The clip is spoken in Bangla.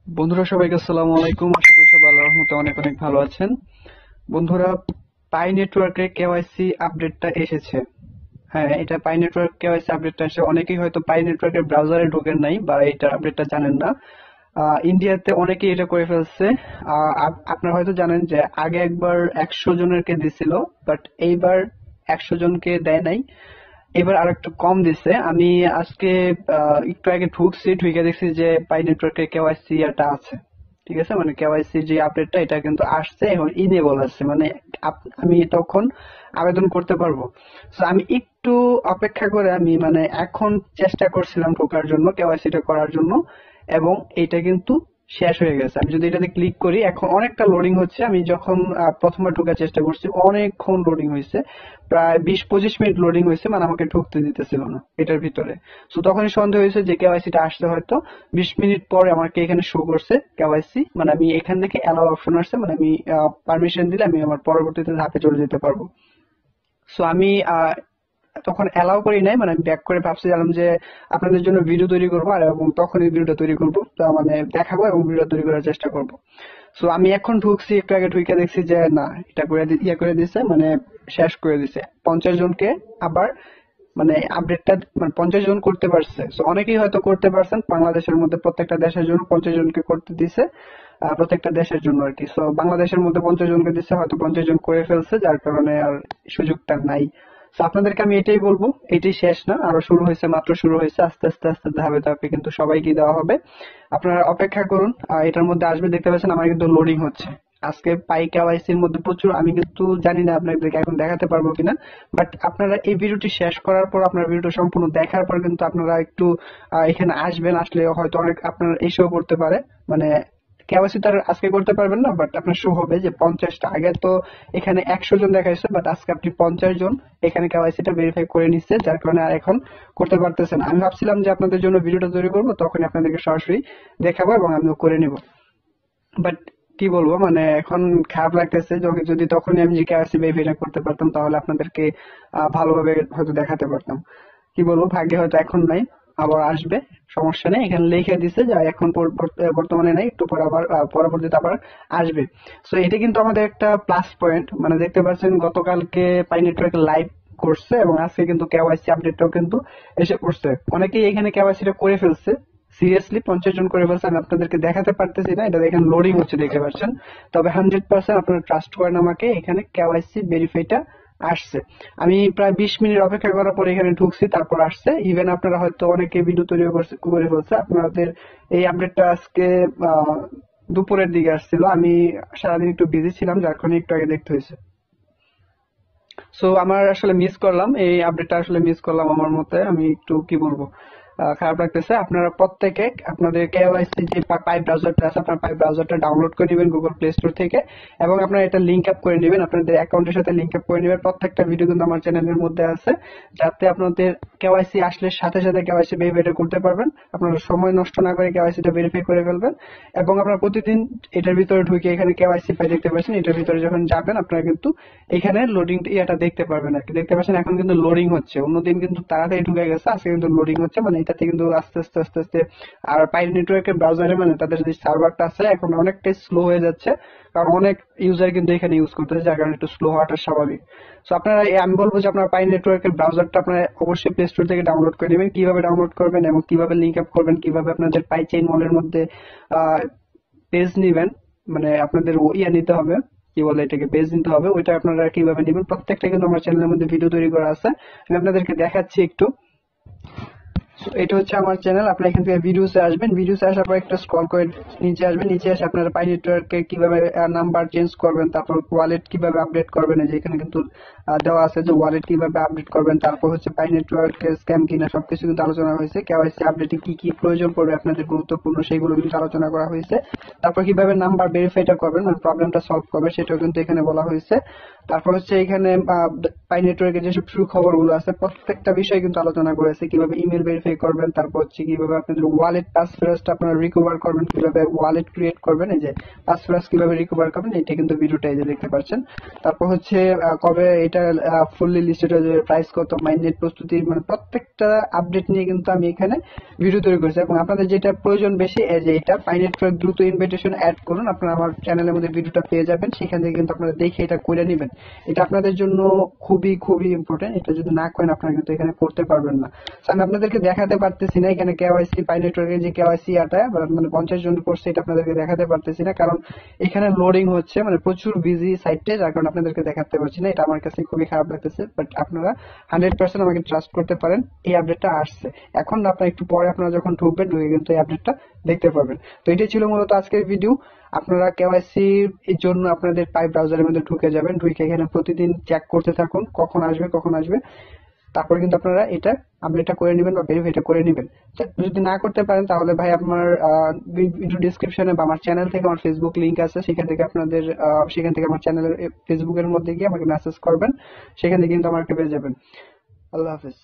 বন্ধুরা সবাইকে আসসালামু আলাইকুম। আশা করি সবাই আল্লাহর রহমতে অনেক অনেক ভালো আছেন। বন্ধুরা, পাই নেটওয়ার্কে কেওয়াইসি আপডেটটা এসেছে। হ্যাঁ, এটা পাই নেটওয়ার্ক কেওয়াইসি আপডেটটা এসে অনেকেই হয়তো পাই নেটওয়ার্কের ব্রাউজারে ঢোকেন নাই বা এটা আপডেটটা জানেন না। ইন্ডিয়াতে অনেকেই এটা করে ফেলছে। আপনারা হয়তো জানেন যে আগে একবার 100 জনেরকে দিছিল, বাট এইবার 100 জনকে দেয় নাই। এবার আর একটু কম দিছে। আমি আজকে একটু আগে ঢুকে দেখছি যে পাই নেটওয়ার্কে কেওয়াইসি এটা আছে। ঠিক আছে, মানে কেওয়াইসি যে আপডেটটা এটা কিন্তু আসছে, এখন ইনেবল আছে, মানে আমি তখন আবেদন করতে পারবো। তো আমি একটু অপেক্ষা করে আমি মানে এখন চেষ্টা করছিলাম ঢোকার জন্য, কেওয়াইসিটা করার জন্য, এবং এটা কিন্তু শেষ হয়ে গেছে। আমি যদি এটাতে ক্লিক করি, এখন অনেকটা লোডিং হচ্ছে। আমি যখন প্রথমবার ঢোকার চেষ্টা করছি অনেকক্ষণ লোডিং হয়েছে, প্রায় 20-25 মিনিট লোডিং হয়েছে, মানে আমাকে ঢুকতে দিতেছিল না এটার ভিতরে। তো তখনই সন্দেহ হয়েছে যে কেওয়াইসিটা আসছে হয়তো। 20 মিনিট পরে আমাকে এখানে শো করছে কেওয়াইসি, মানে আমি এখান থেকে অ্যালাউ অপশন আসছে, মানে আমি পারমিশন দিলে আমি আমার পরবর্তীতে ধাপে চলে যেতে পারবো। সো আমি তখন অ্যালাউ করি নাই, মানে আমি ব্যাক করে ভাবছিলাম যে আপনাদের জন্য ভিডিও তৈরি করবো, আর এবং তখনই ভিডিওটা তৈরি করবো, তো মানে দেখাবো এবং ভিডিও তৈরি করার চেষ্টা করবো। সো আমি এখন ঢুকছি, একটু আগে ঢুকে দেখছি যে না, এটা করে দিছে, মানে শেষ করে দিছে 50 জনকে। আবার মানে আপডেটটা মানে 50 জন করতে পারছে। সো অনেকেই হয়তো করতে পারছেন, বাংলাদেশের মধ্যে প্রত্যেকটা দেশের জন্য 50 জনকে করতে দিছে, প্রত্যেকটা দেশের জন্য আর কি। সো বাংলাদেশের মধ্যে 50 জনকে দিচ্ছে, হয়তো 50 জন করে ফেলছে, যার কারণে আর সুযোগটা নাই। তো আপনাদেরকে আমি এটাই বলবো, এটাই শেষ না, আরো শুরু হয়েছে, মাত্র শুরু হয়েছে। আস্তে আস্তে আস্তে ধাপে ধাপে কিন্তু সবাইকে দেওয়া হবে। আপনারা অপেক্ষা করুন, এটার মধ্যে আসবে। দেখতে পাচ্ছেন আমার কিন্তু লোডিং হচ্ছে। আজকে পাই কেওয়াইসির মধ্যে প্রচুর, আমি কিন্তু জানি না আপনাদেরকে এখন দেখাতে পারবো কিনা, বাট আপনারা এই ভিডিওটি শেষ করার পর, আপনার ভিডিওটা সম্পূর্ণ দেখার পর কিন্তু আপনারা একটু এখানে আসবেন। আসলে হয়তো অনেক আপনার এসেও করতে পারে, মানে কেওয়াইসি তো আর আজকে করতে পারবেন না, বাট আপনার শো হবে যে 50টা। আগে তো এখানে 100 জন দেখাইছে, বাট আজকে আপনি 50 জন এখানে কেওয়াইসিটা ভেরিফাই করে নিচ্ছে, যার কারণে আর এখন করতে পারতেছেন। আমি ভাবছিলাম যে আপনাদের জন্য ভিডিওটা তৈরি করবো, তখন আপনাদেরকে সরাসরি দেখাবো এবং আমিও করে নিব। বাট কি বলবো, মানে এখন খারাপ লাগতেছে। যদি তখনই আমি যে কেওয়াইসি ভেরিফাই করতে পারতাম, তাহলে আপনাদেরকে ভালোভাবে হয়তো দেখাতে পারতাম। কি বলবো, ভাগ্যে হয়তো এখন নাই, আবার আসবে। সমস্যা নেই, এখানে লিখে দিছে যে এখন বর্তমানে নাই, একটু পরে আবার পরবর্তীতে আবার আসবে। সো এটা কিন্তু আমাদের একটা প্লাস পয়েন্ট। মানে দেখতে পাচ্ছেন গতকালকে পাই নেটওয়ার্ক লাইভ করছে, এবং আজকে কিন্তু কেওয়াইসি আপডেটটাও কিন্তু এসে পড়ছে। অনেকেই এখানে কেওয়াইসিটা করে ফেলছে, সিরিয়াসলি 50 জন করে ফেলছে। আমি আপনাদেরকে দেখাতে পারতেছি না, এটা দেখেন লোডিং হচ্ছে, দেখতে পাচ্ছেন। তবে 100% আপনারা ট্রাস্ট করেন আমাকে, এখানে কেওয়াইসি ভেরিফাইটা আসছে। আমি প্রায় 20 মিনিট অপেক্ষা করার পর এখানে ঢুকছি, তারপর আসছে। ইভেন আপনারা হয়তো অনেকে ভিডিও তৈরি করে ফেলছে। আপনাদের এই আপডেটটা আজকে আহ, দুপুরের দিকে আসছিল। আমি সারাদিন একটু বিজি ছিলাম, যার কারণে একটু আগে দেখতে হয়েছে। সো আমার আসলে মিস করলাম এই আপডেটটা, আসলে মিস করলাম আমার মতে। আমি একটু কি বলবো, খারাপ লাগতেছে। আপনারা প্রত্যেকে আপনাদের কেওয়াইসি যে পাই ব্রাউজারটা আছে, আপনার পাই ব্রাউজারটা ডাউনলোড করে নেবেন গুগল প্লে স্টোর থেকে, এবং আপনারা এটা লিংক আপ করে নেবেন, আপনাদের অ্যাকাউন্টের সাথে লিংক আপ করে নেবেন। প্রত্যেকটা ভিডিও কিন্তু আমার চ্যানেলের মধ্যে আছে, যাতে আপনাদের কেওয়াইসি আসলে সাথে সাথে কেওয়াইসি ভেরিফাই করতে পারবেন। আপনারা সময় নষ্ট না করে কেওয়াইসিটা ভেরিফাই করে ফেলবেন, এবং আপনারা প্রতিদিন এটার ভিতরে ঢুকে এখানে কেওয়াইসি ফাইল দেখতে পাচ্ছেন। এটার ভিতরে যখন যাবেন, আপনারা কিন্তু এখানে লোডিং এটা দেখতে পারবেন আর কি। দেখতে পাচ্ছেন এখন কিন্তু লোডিং হচ্ছে। অন্যদিন কিন্তু তাড়াতাড়ি ঢুকে গেছে, আজকে কিন্তু লোডিং হচ্ছে, মানে এটাতে কিন্তু আস্তে আস্তে আস্তে আস্তে। আর পাই নেটওয়ার্কের ব্রাউজারে মানে তাদের যে সার্ভারটা আছে এখন অনেকটাই স্লো হয়ে যাচ্ছে, কারণ অনেক ইউজার কিন্তু এখানে ইউজ করতেছে, যার কারণে একটু স্লো হওয়াটা স্বাভাবিক। সো আপনারা আমি বলবো যে আপনার পাই নেটওয়ার্কের ব্রাউজারটা আপনারা অবশ্যই প্লে স্টোর থেকে ডাউনলোড করে নেবেন। কিভাবে ডাউনলোড করবেন এবং কিভাবে লিংক আপ করবেন, কিভাবে আপনাদের পাই চেইন মলের মধ্যে পেজ নিবেন, মানে আপনাদের নিতে হবে, কি বলে এটাকে, পেজ নিতে হবে, ওইটা আপনারা কিভাবে নেবেন প্রত্যেকটা কিন্তু আমার চ্যানেলের মধ্যে ভিডিও তৈরি করা আছে। আমি আপনাদেরকে দেখাচ্ছি একটু। So, এটা হচ্ছে আমার চ্যানেল। আপনি এখান থেকে ভিডিওসে আসবেন, ভিডিওসে আসার পর একটা স্ক্রল করে নিচে আসবেন। নিচে এসে আপনারা পাই নেটওয়ার্কে কিভাবে নাম্বার চেঞ্জ করবেন, তারপর ওয়ালেট কিভাবে আপডেট করবেন, এই যে এখানে কিন্তু দেওয়া আছে যে ওয়ালেট কিভাবে আপডেট করবেন। তারপর হচ্ছে পাই নেটওয়ার্কের স্ক্যাম কিনা সবকিছু কিন্তু আলোচনা হয়েছে। কেওয়াইসি আপডেটে কি কি প্রয়োজন পড়বে আপনাদের গুরুত্বপূর্ণ, সেগুলো কিন্তু আলোচনা করা হয়েছে। তারপর কিভাবে নাম্বার ভেরিফাইটা করবেন, মানে প্রবলেমটা সলভ করবে, সেটাও কিন্তু এখানে বলা হয়েছে। তারপর হচ্ছে এখানে পাই নেটওয়ার্কের যেসব সুখবরগুলো আছে প্রত্যেকটা বিষয় কিন্তু আলোচনা করেছে। কিভাবে ইমেল ভেরিফাই করবেন, তারপর হচ্ছে কিভাবে আপনাদের ওয়ালেট পাসফ্রেজটা আপনারা রিকভার করবেন, কিভাবে ওয়ালেট ক্রিয়েট করবেন, এই যে পাসফ্রেজ কিভাবে রিকভার করবেন, এটা কিন্তু ভিডিওটা এই যে দেখতে পাচ্ছেন। তারপর হচ্ছে কবে এটা এটা ফুললি লিস্টেড হয়ে যাবে, প্রাইস কত, মাইনেট প্রস্তুতি, মানে প্রত্যেকটা আপডেট নিয়ে কিন্তু আমি এখানে ভিডিও তৈরি করেছি। এবং আপনাদের যেটা প্রয়োজন বেশি, এই যে এটা পাইনেট দ্রুত ইনভিটেশন অ্যাড করুন, আপনারা আমার চ্যানেলের মধ্যে ভিডিওটা পেয়ে যাবেন, সেখান থেকে কিন্তু আপনারা দেখে এটা করে নেবেন। এটা আপনাদের জন্য খুবই খুবই ইম্পর্টেন্ট, এটা যদি না করেন আপনারা কিন্তু এখানে করতে পারবেন না। আমি আপনাদেরকে দেখাতে পারতেছি না এখানে কেওয়াইসি পাই নেটওয়ার্কের যে কেওয়াইসি আটা মানে 50 জন করছে, এটা আপনাদেরকে দেখাতে পারতেছি না, কারণ এখানে লোডিং হচ্ছে, মানে প্রচুর বিজি সাইটে, যার কারণে আপনাদেরকে দেখাতে পারছি না। এটা আমার কাছে খুবই খারাপ লাগতেছে, বাট আপনারা 100% আমাকে ট্রাস্ট করতে পারেন। এই আপডেটটা আসছে এখন, আপনারা একটু পরে আপনারা যখন ঢুকবেন, ঢুকে কিন্তু এই আপডেটটা দেখতে পারবেন। তো এটাই ছিল মূলত আজকের ভিডিও। আপনারা কেওয়াইসি এর জন্য আপনাদের পাই ব্রাউজারের মধ্যে ঢুকে যাবেন, ঢুকে এখানে প্রতিদিন চেক করতে থাকুন কখন আসবে কখন আসবে, তারপরে কিন্তু আপনারা এটা আপডেটটা করে নেবেন বা ভেরিফাইটা করে নেবেন। যদি না করতে পারেন তাহলে ভাই আমার ভিডিও ডিসক্রিপশনে বা আমার চ্যানেল থেকে আমার ফেসবুক লিংক আছে, সেখান থেকে আপনাদের সেখান থেকে আমার চ্যানেলের ফেসবুকের মধ্যে গিয়ে আমাকে মেসেজ করবেন, সেখান থেকে কিন্তু আমাকে পেয়ে যাবেন। আল্লাহ হাফেজ।